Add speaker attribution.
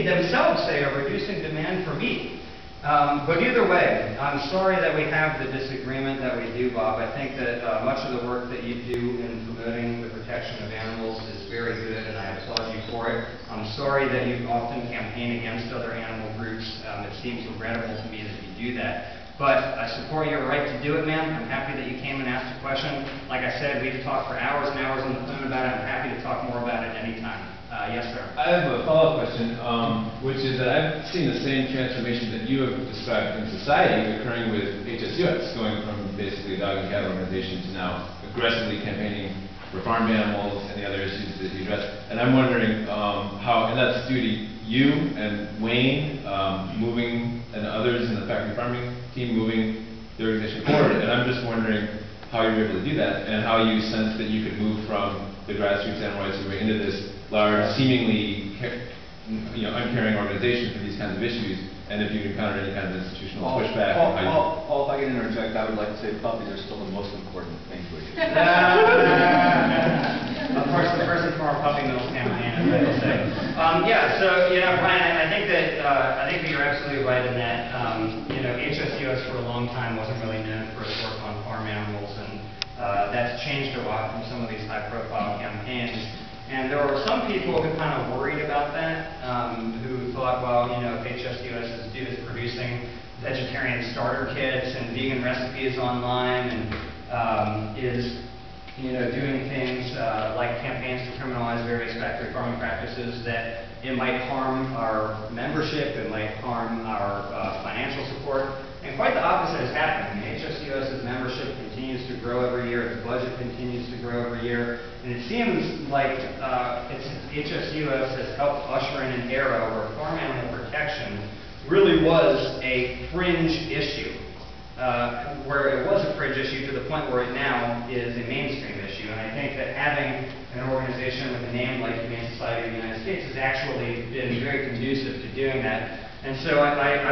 Speaker 1: they themselves say are reducing demand for meat. But either way, I'm sorry that we have the disagreement that we do, Bob. I think that much of the work that you do in promoting the protection of animals is very good, and I applaud you for it. I'm sorry that you often campaign against other animal groups. It seems regrettable to me that you do that. But I support your right to do it, ma'am. I'm happy that you came and asked a question. Like I said, we've talked for hours and hours on the phone about it. I'm happy to talk more about it anytime. Yes, sir.
Speaker 2: I have a follow-up question, which is that I've seen the same transformation that you have described in society occurring with HSUS, going from basically a dog and cat organization to now aggressively campaigning for farm animals and the other issues that you address. And I'm wondering how, and that's due to you and Wayne moving, and others in the factory farming team moving the organization forward. And I'm just wondering how you were able to do that, and how you sense that you could move from the grassroots animal rights movement into this large, seemingly uncaring organization for these kinds of issues, and if you encountered any kind of institutional pushback.
Speaker 3: Paul, if I can interject, I would like to say puppies are still the most important thing for you.
Speaker 1: Of course, the person for our puppy milk campaign, as I will say. Yeah, so Brian, I think that you're absolutely right in that HSUS for a long time wasn't really known for its work on farm animals, and that's changed a lot from some of these high-profile campaigns. And there were some people who kind of worried about that, who thought, well, if HSUS is producing vegetarian starter kits and vegan recipes online, and is doing things like campaigns to criminalize various factory farming practices, that it might harm our membership, it might harm our financial support. And quite the opposite has happened. HSUS's membership continues to grow every year, its budget continues to grow every year, and it seems like HSUS has helped usher in an era where farm animal protection really was a fringe issue, where it was a fringe issue to the point where it now is a mainstream issue. And I think that having an organization with a name like Humane Society of the United States has actually been very conducive to doing that. And so I